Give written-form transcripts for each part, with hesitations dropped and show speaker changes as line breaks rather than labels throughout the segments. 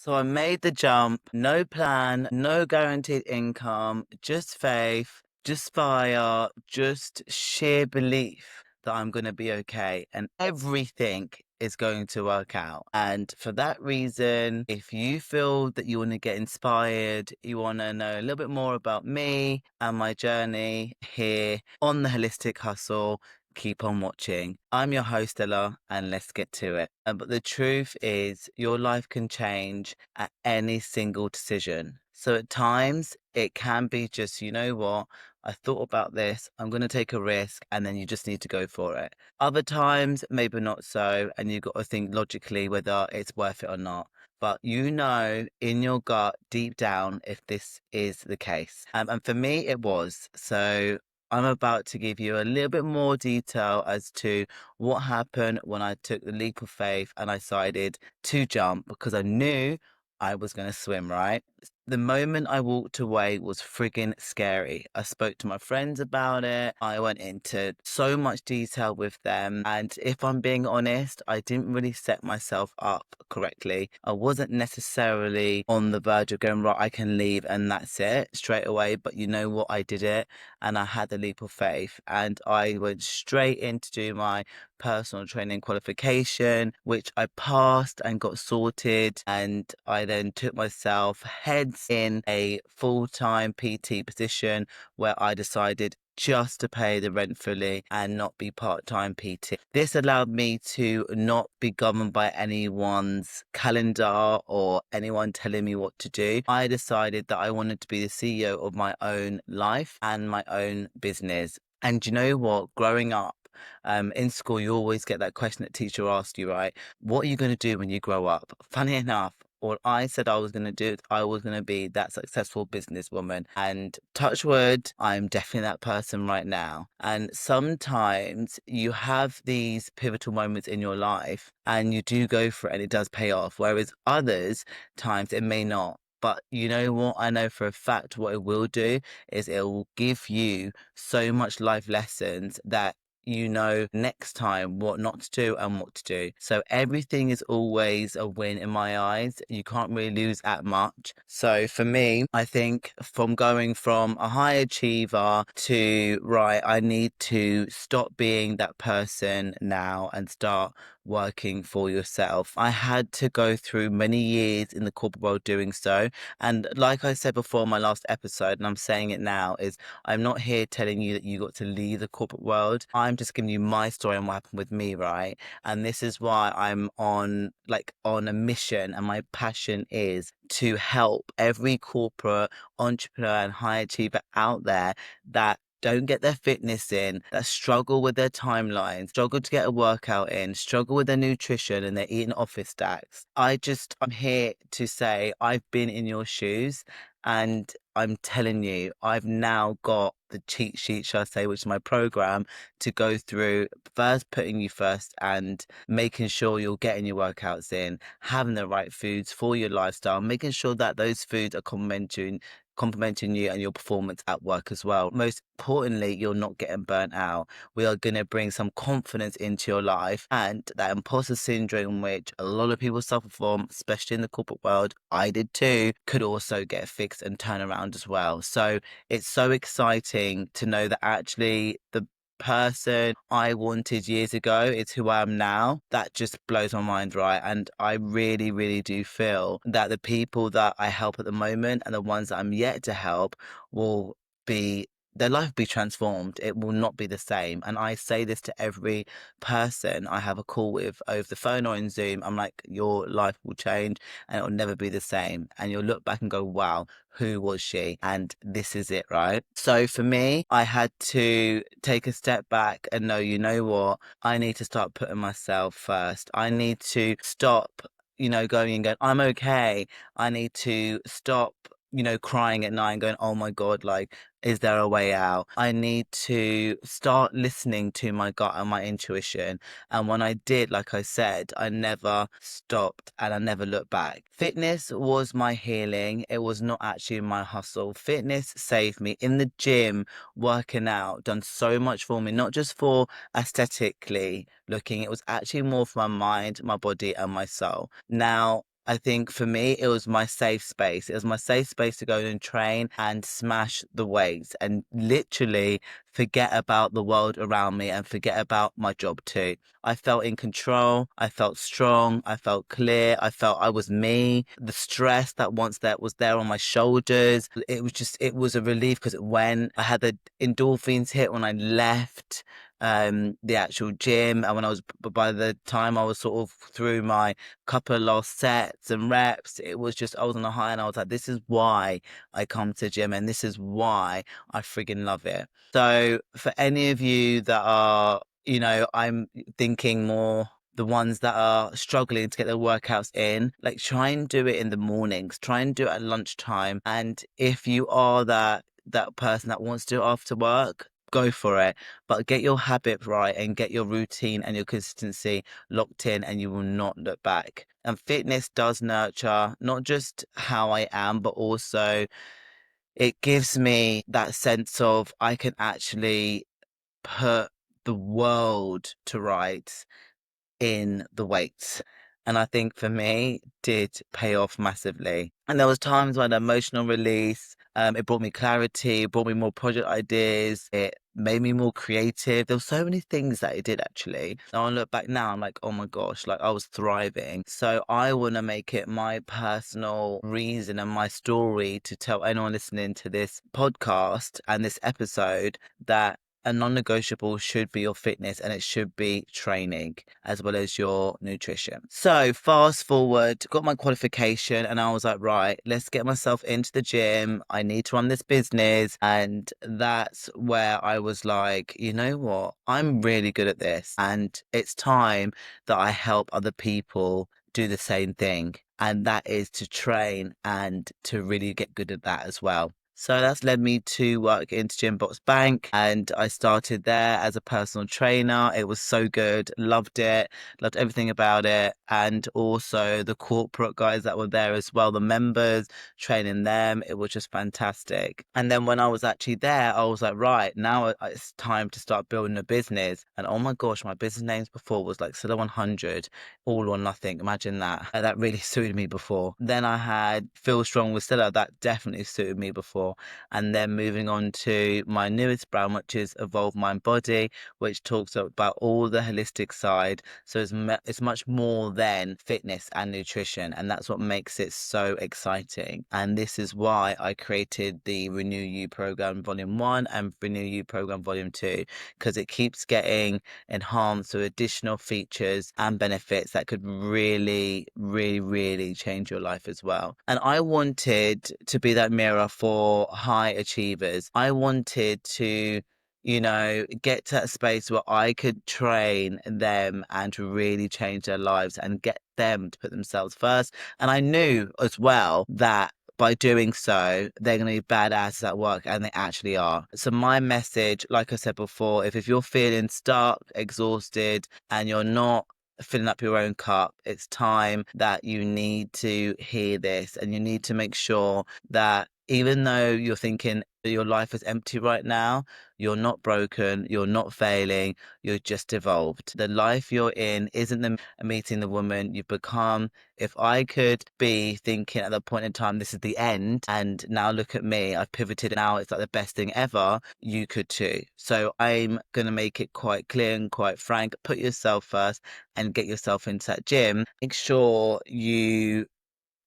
So I made the jump, no plan, no guaranteed income, just faith, just fire, just sheer belief that I'm going to be okay and everything is going to work out. And for that reason, if you feel that you want to get inspired, you want to know a little bit more about me and my journey here on the Holistic Hustle, keep on watching. I'm your host, Stella, and let's get to it. But the truth is, your life can change at any single decision. So at times, it can be just, you know what, I thought about this, I'm going to take a risk, and then you just need to go for it. Other times, maybe not so, and you've got to think logically whether it's worth it or not. But you know in your gut, deep down, if this is the case. And for me, it was. So I'm about to give you a little bit more detail as to what happened when I took the leap of faith and I decided to jump because I knew I was going to swim, right? The moment I walked away was friggin' scary. I spoke to my friends about it. I went into so much detail with them. And if I'm being honest, I didn't really set myself up correctly. I wasn't necessarily on the verge of going, right, I can leave and that's it straight away. But you know what? I did it and I had the leap of faith and I went straight in to do my personal training qualification, which I passed and got sorted. And I then took myself heads in a full-time PT position where I decided just to pay the rent fully and not be part-time PT. This allowed me to not be governed by anyone's calendar or anyone telling me what to do. I decided that I wanted to be the CEO of my own life and my own business. And you know what? Growing up, in school, you always get that question that teacher asks you, right? What are you going to do when you grow up? Funny enough, what I said I was going to do, I was going to be that successful businesswoman. And touch wood, I'm definitely that person right now. And sometimes you have these pivotal moments in your life and you do go for it and it does pay off. Whereas others times it may not. But you know what? I know for a fact what it will do is it will give you so much life lessons that you know next time what not to do and what to do. So everything is always a win in my eyes. You can't really lose at much. So for me, I think from going from a high achiever to, right, I need to stop being that person now and start working for yourself. I had to go through many years in the corporate world doing so. And like I said before in my last episode, and I'm saying it now, is I'm not here telling you that you got to leave the corporate world. I'm just giving you my story and what happened with me, right? And this is why I'm on a mission, and my passion is to help every corporate entrepreneur and high achiever out there that don't get their fitness in, that struggle with their timelines, struggle to get a workout in, struggle with their nutrition and they're eating office stacks. I'm here to say I've been in your shoes and I'm telling you, I've now got the cheat sheet, shall I say, which is my program to go through, first putting you first and making sure you're getting your workouts in, having the right foods for your lifestyle, making sure that those foods are complementing you and your performance at work as well. Most importantly, you're not getting burnt out. We are going to bring some confidence into your life, and that imposter syndrome, which a lot of people suffer from, especially in the corporate world, I did too, could also get fixed and turn around as well. So it's so exciting to know that actually the person I wanted years ago is who I am now. That just blows my mind, right? And I really, really do feel that the people that I help at the moment and the ones that I'm yet to help will be their life will be transformed. It will not be the same. And I say this to every person I have a call with over the phone or in Zoom. I'm like, your life will change and it will never be the same. And you'll look back and go, wow, who was she? And this is it, right? So for me, I had to take a step back and know, you know what? I need to start putting myself first. I need to stop, going and going, I'm okay. I need to stop, crying at night and going, oh my God, like, is there a way out? I need to start listening to my gut and my intuition. And when I did, like I said, I never stopped and I never looked back. Fitness was my healing. It was not actually my hustle. Fitness saved me in the gym, working out, done so much for me, not just for aesthetically looking. It was actually more for my mind, my body and my soul. Now, I think for me, it was my safe space. It was my safe space to go and train and smash the weights and literally forget about the world around me and forget about my job too. I felt in control. I felt strong. I felt clear. I felt I was me. The stress that once that was there on my shoulders, it was a relief because when I had the endorphins hit when I left the actual gym, and when I was by the time I was sort of through my couple of last sets and reps, it was just I was on a high and I was like, this is why I come to gym and this is why I friggin' love it. So for any of you that are, I'm thinking more the ones that are struggling to get their workouts in, like try and do it in the mornings, try and do it at lunchtime. And if you are that person that wants to do it after work, go for it. But get your habit right and get your routine and your consistency locked in, and you will not look back. And fitness does nurture not just how I am, but also it gives me that sense of I can actually put the world to rights in the weights. And I think for me did pay off massively. And there was times when emotional release, it brought me clarity, it brought me more project ideas, it made me more creative. There were so many things that it did actually. Now I look back now, I'm like, oh my gosh, like I was thriving. So I want to make it my personal reason and my story to tell anyone listening to this podcast and this episode that a non-negotiable should be your fitness, and it should be training as well as your nutrition. So fast forward, got my qualification and I was like, right, let's get myself into the gym. I need to run this business. And that's where I was like, you know what? I'm really good at this. And it's time that I help other people do the same thing. And that is to train and to really get good at that as well. So that's led me to work into Gymbox Bank, and I started there as a personal trainer. It was so good, loved it, loved everything about it. And also the corporate guys that were there as well, the members, training them, it was just fantastic. And then when I was actually there, I was like, right, now it's time to start building a business. And oh my gosh, my business names before was like Stella 100, all or nothing. Imagine that. That really suited me before. Then I had Feel Strong with Stella. That definitely suited me before. And then moving on to my newest brand, which is Evolve Mind Body, which talks about all the holistic side. So it's much more than fitness and nutrition. And that's what makes it so exciting. And this is why I created the Renew You program volume 1 and Renew You program volume 2, because it keeps getting enhanced with additional features and benefits that could really, really, really change your life as well. And I wanted to be that mirror for high achievers. I wanted to get to a space where I could train them and to really change their lives and get them to put themselves first. And I knew as well that by doing so, they're going to be badasses at work, and they actually are. So my message, like I said before, if you're feeling stuck, exhausted, and you're not filling up your own cup, it's time that you need to hear this, and you need to make sure that even though you're thinking your life is empty right now, you're not broken, you're not failing, you're just evolved. The life you're in isn't the meeting the woman you've become. If I could be thinking at that point in time, this is the end, and now look at me, I've pivoted, now it's like the best thing ever, you could too. So I'm going to make it quite clear and quite frank. Put yourself first and get yourself into that gym. Make sure you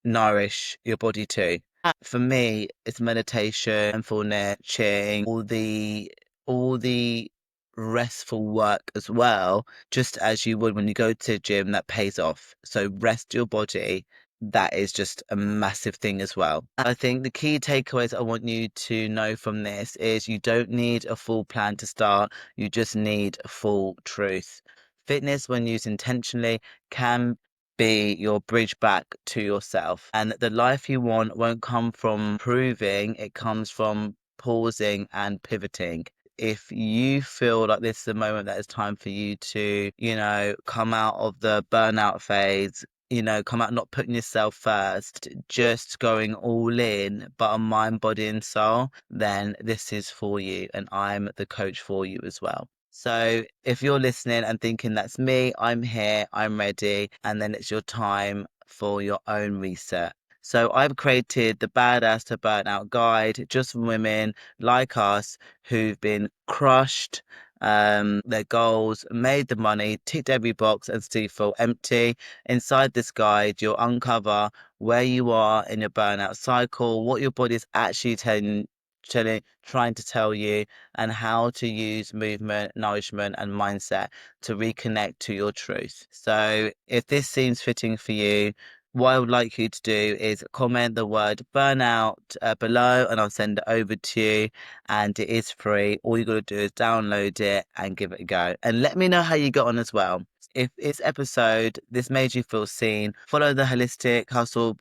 nourish your body too. For me, it's meditation, mindfulness, stretching, all the restful work as well, just as you would when you go to the gym, that pays off. So rest your body. That is just a massive thing as well. I think the key takeaways I want you to know from this is you don't need a full plan to start. You just need full truth. Fitness, when used intentionally, can be your bridge back to yourself. And the life you want won't come from proving, it comes from pausing and pivoting. If you feel like this is the moment that it's time for you to, come out of the burnout phase, come out not putting yourself first, just going all in, but on mind, body, and soul, then this is for you. And I'm the coach for you as well. So if you're listening and thinking that's me, I'm here, I'm ready, and then it's your time for your own reset. So I've created the Badass to Burnout guide just for women like us who've been crushed, their goals, made the money, ticked every box and still feel empty. Inside this guide, you'll uncover where you are in your burnout cycle, what your body is actually trying to tell you, and how to use movement, nourishment, and mindset to reconnect to your truth. So, if this seems fitting for you, what I would like you to do is comment the word burnout below and I'll send it over to you. And it is free. All you got to do is download it and give it a go. And let me know how you got on as well. If this made you feel seen, follow the Holistic Hustle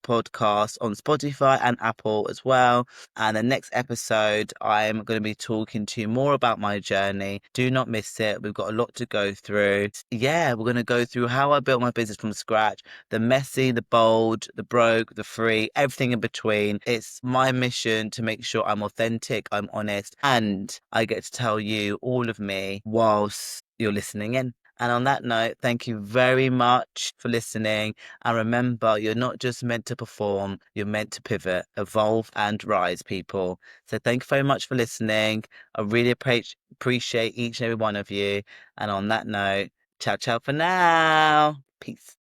podcast on Spotify and Apple as well. And the next episode, I'm going to be talking to you more about my journey. Do not miss it. We've got a lot to go through. Yeah, we're going to go through how I built my business from scratch, the messy, the bold, the broke, the free, everything in between. It's my mission to make sure I'm authentic, I'm honest, and I get to tell you all of me whilst you're listening in. And on that note, thank you very much for listening. And remember, you're not just meant to perform, you're meant to pivot, evolve, and rise, people. So thank you very much for listening. I really appreciate each and every one of you. And on that note, ciao, ciao for now. Peace.